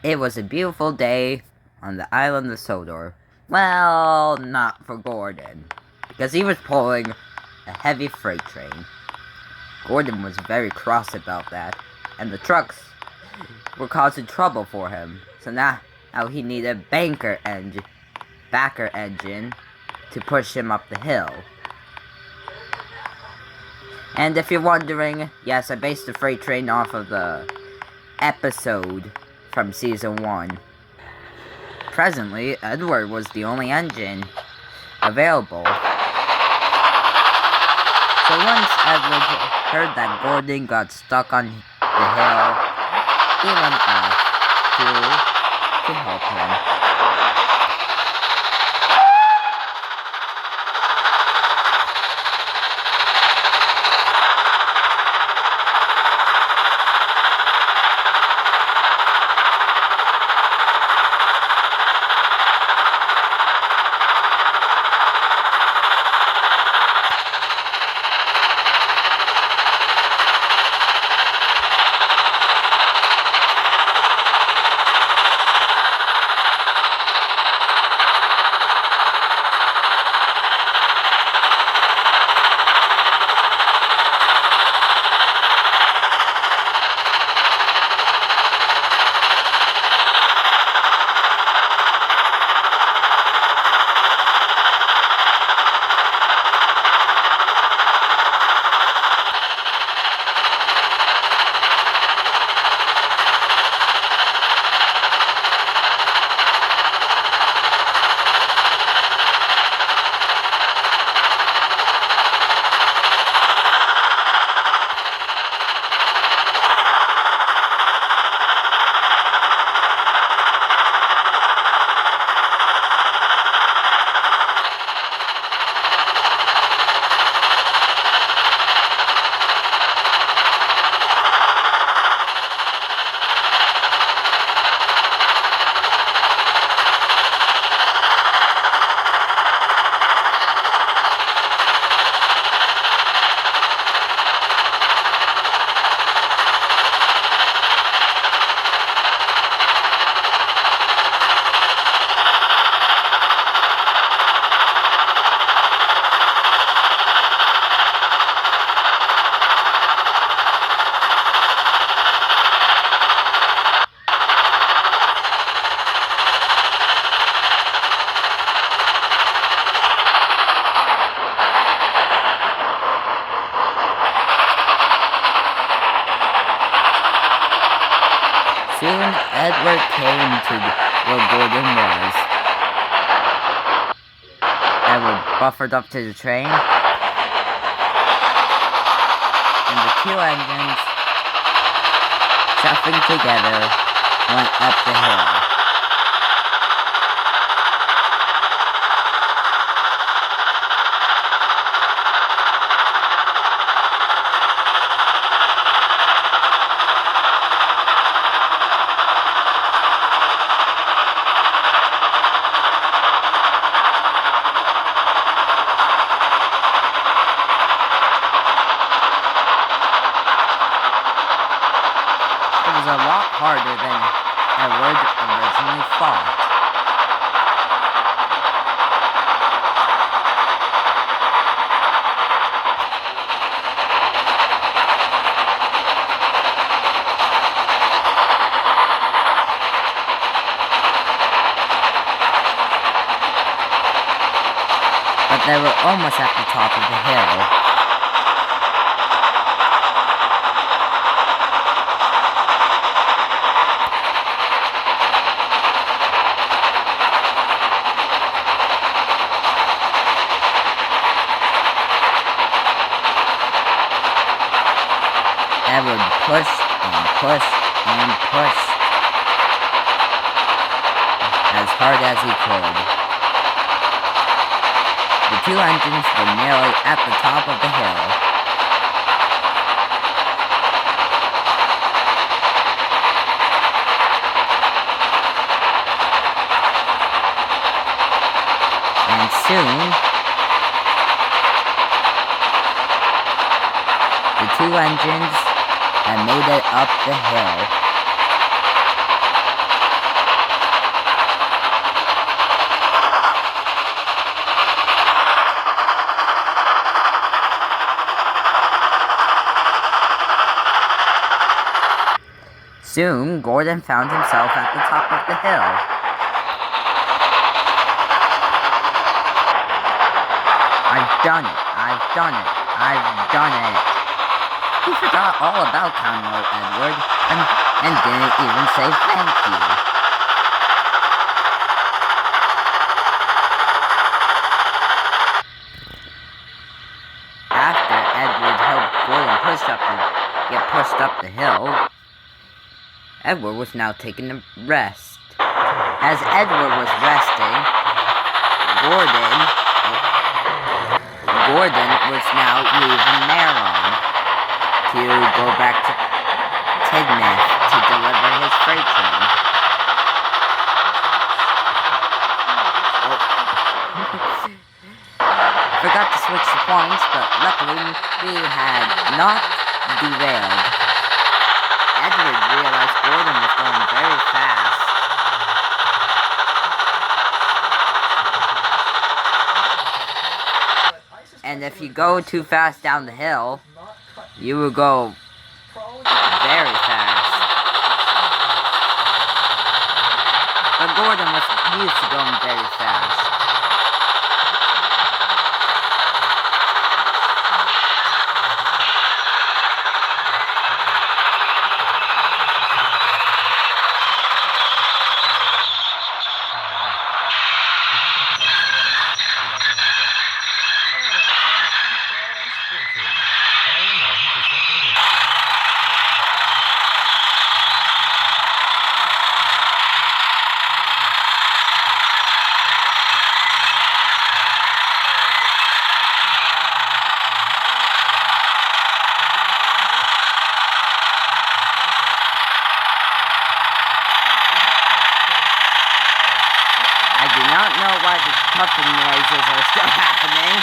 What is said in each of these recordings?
It was a beautiful day on the island of Sodor. Well, not for Gordon, because he was pulling a heavy freight train. Gordon was very cross about that, and the trucks were causing trouble for him. So now he needed a backer engine to push him up the hill. And if you're wondering, yes, I based the freight train off of the episode from season 1. Presently, Edward was the only engine available. So once Edward heard that Gordon got stuck on the hill, he went off to help him. Soon, Edward came to where Gordon was. Edward buffered up to the train, and the two engines, chuffing together, went up the hill. It was a lot harder than Edward originally thought. But they were almost at the top of the hill. Edward pushed and pushed and pushed as hard as he could. The two engines were nearly at the top of the hill. And soon, the two engines had made it up the hill. Soon, Gordon found himself at the top of the hill. I've done it! I've done it! I've done it! He forgot all about Counselor Edward and didn't even say thank you. After Edward helped Gordon get pushed up the hill, Edward was now taking a rest. As Edward was resting, Gordon was now leaving Maron to go back to Tidmouth to deliver his freight train. Forgot to switch the points, but luckily we had not derailed. Edward realized Gordon was going very fast. And if you go too fast down the hill, you will go very fast. But Gordon was used to going very fast. Why the puffing noises are still happening.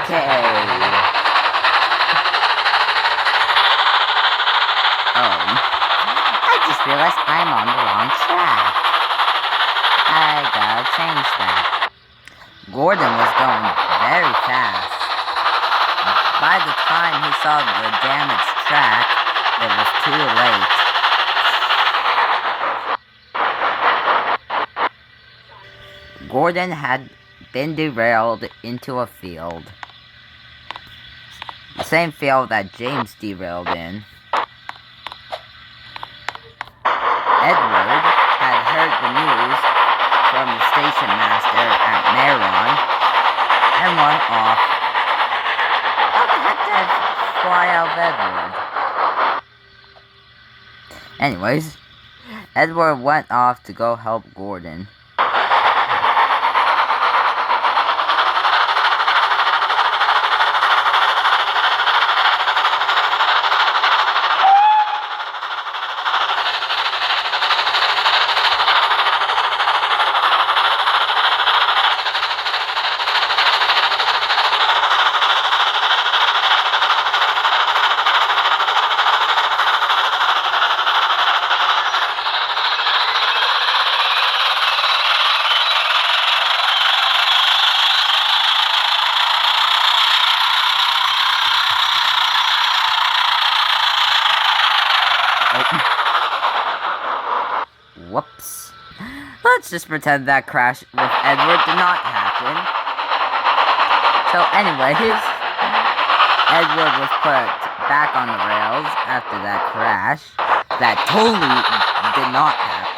Okay. I just realized I'm on the wrong track. I gotta change that. Gordon was going very fast. By the time he saw the damaged track, it was too late. Gordon had been derailed into a field. The same field that James derailed in. Edward had heard the news from the station master at Maron and went off. How the heck did I fly out of Edward? Anyways, Edward went off to go help Gordon. Whoops. Let's just pretend that crash with Edward did not happen. So anyways, Edward was put back on the rails after that crash. That totally did not happen.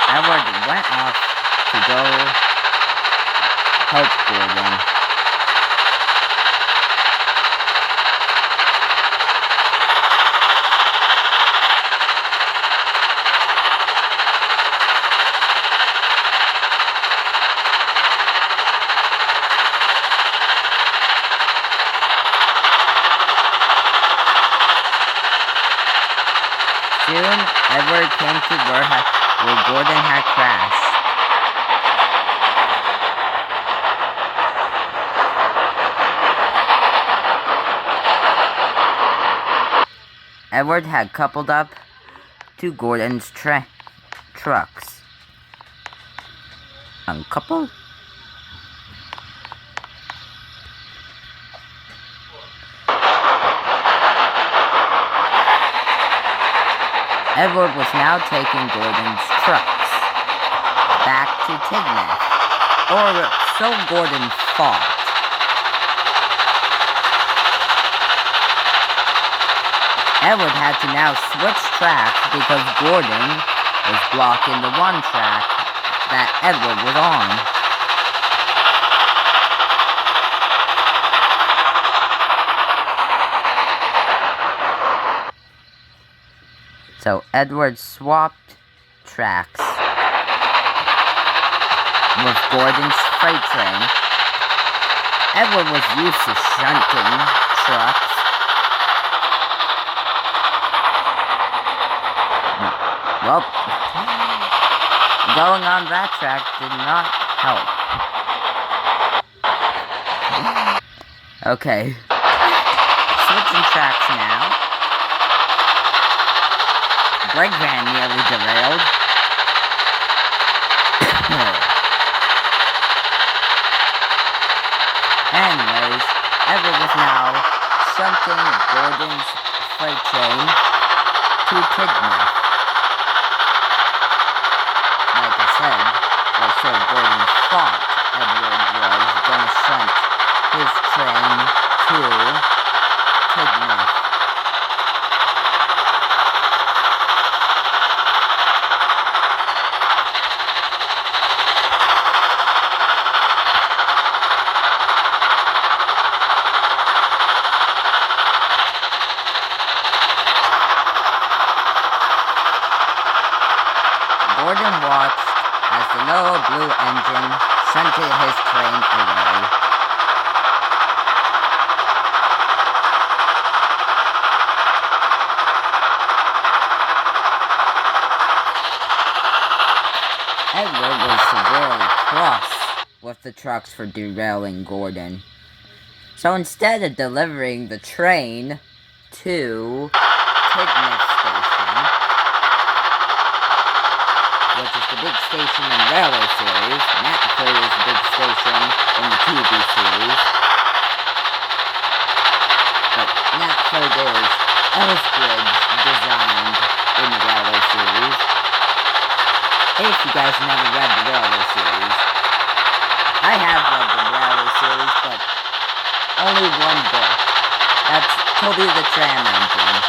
Edward went off to go help Gordon. Soon, Edward came to where Gordon had crashed. Edward had coupled up to Gordon's trucks. Uncouple? Edward was now taking Gordon's trucks back to Tignath, or so Gordon thought. Edward had to now switch tracks because Gordon was blocking the one track that Edward was on. So Edward swapped tracks with Gordon's freight train. Edward was used to shunting trucks. Well, going on that track did not help. Okay, switching tracks now. Brake van nearly derailed. Anyways, Edward was now shunting Gordon's freight train to Tignath. Like I said, or so Gordon thought Edward was gonna shunt his train to Tignath. Gordon watched as the little blue engine shunted his train away. Edward was severely cross with the trucks for derailing Gordon. So instead of delivering the train to Tignath Station, which is the big station in the railway series, Natford is the big station in the TV series, but Natford is Elfbridge designed in the railway series. If you guys never read the railway series, I have read the railway series, but only one book. That's Toby the Tram Engine.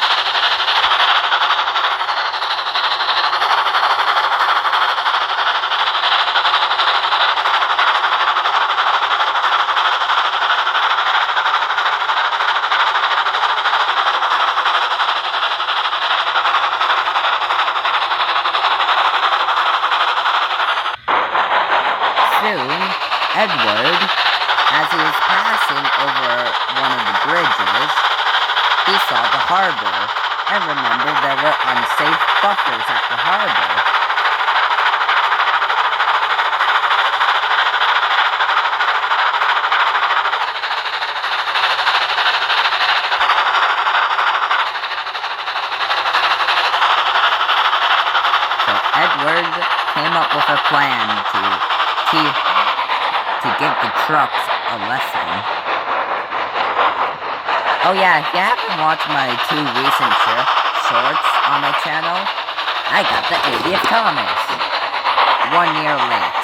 Soon, Edward, as he was passing over one of the bridges, he saw the harbor and remembered there were unsafe buffers at the harbor. So Edward came up with a plan to give the trucks a lesson. Oh yeah, if you haven't watched my 2 recent shorts on my channel, I got the 80th Thomas. 1 year late.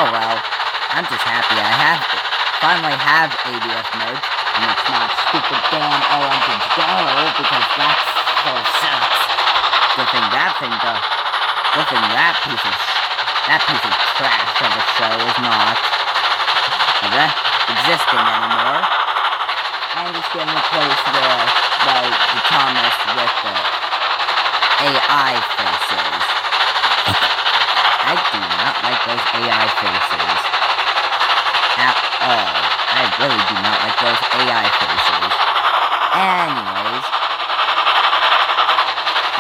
Oh well, I'm just happy I finally have 80th mode, and it's not stupid damn $100 because that so sucks. Good thing that piece of trash of a show is not existing anymore. And it's getting replaced by the Thomas with the AI faces. I do not like those AI faces at all. I really do not like those AI faces. Anyways,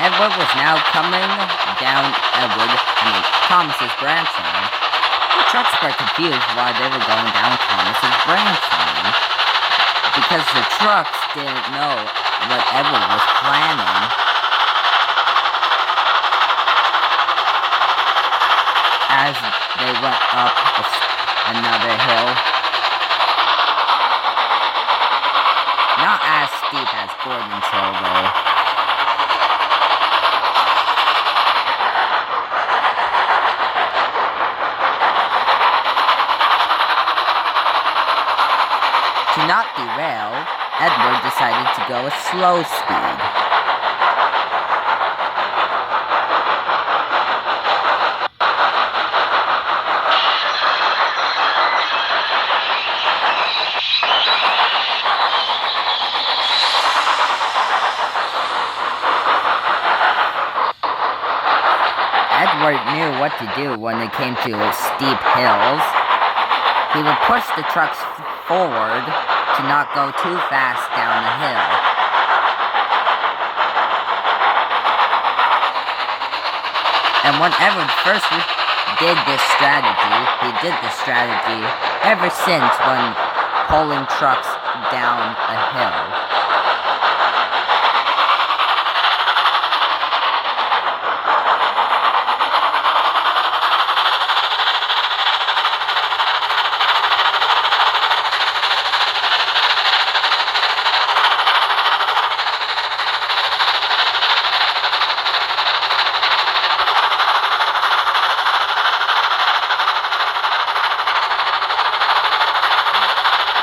Edward was now coming down Thomas's branch line. The trucks were confused why they were going down Thomas's branch line. because the trucks didn't know what Edward was planning. As they went up another hill. Not as steep as Gordon's hill, though. To not derail, Edward decided to go a slow speed. Edward knew what to do when it came to steep hills. He would push the trucks forward to not go too fast down the hill. And when Edward first did this strategy, he did this strategy ever since when pulling trucks down a hill.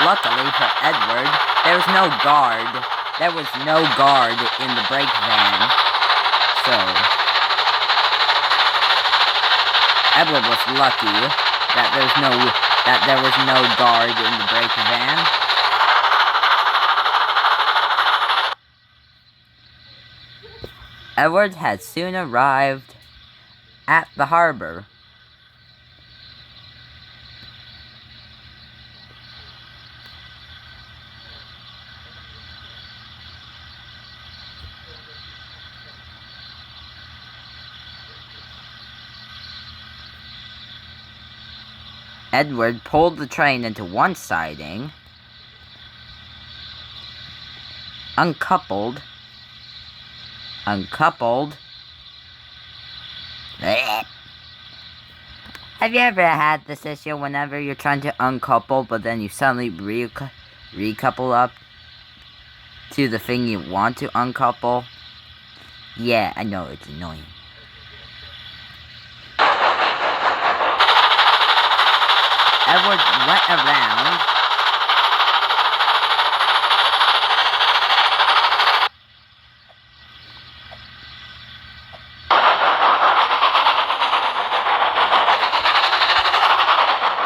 Luckily for Edward, there was no guard. There was no guard in the brake van. So, Edward was lucky that there was no guard in the brake van. Edward had soon arrived at the harbor. Edward pulled the train into one siding, uncoupled. Have you ever had this issue whenever you're trying to uncouple, but then you suddenly recouple up to the thing you want to uncouple? Yeah, I know, it's annoying. Edward went around.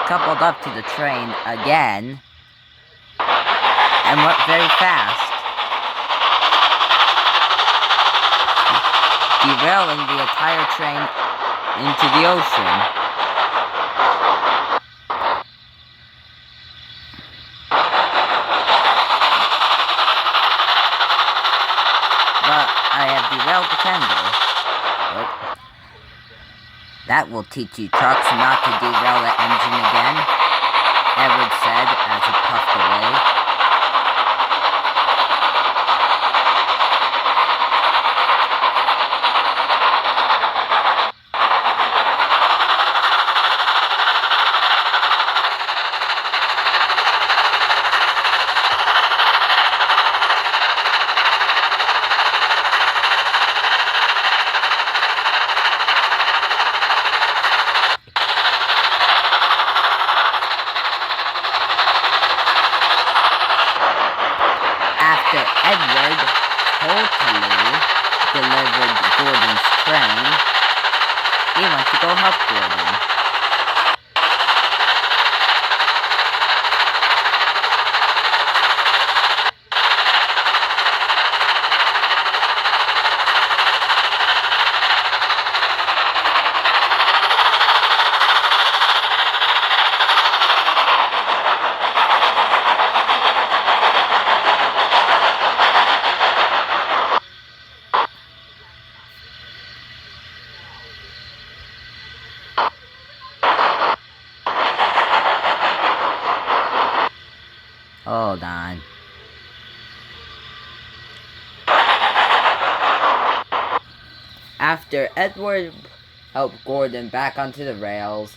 Coupled up to the train again. And went very fast. Derailing the entire train into the ocean. But I have derailed the tender. Oh. That will teach you trucks not to derail the engine again, Edward said as he puffed away. After Edward totally delivered Gordon's train, he went to go help Gordon. Hold on. After Edward helped Gordon back onto the rails,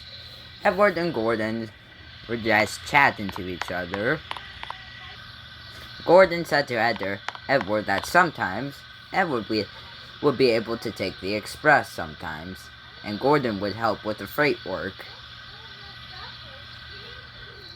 Edward and Gordon were just chatting to each other. Gordon said to Edward that sometimes Edward would be able to take the express sometimes, and Gordon would help with the freight work.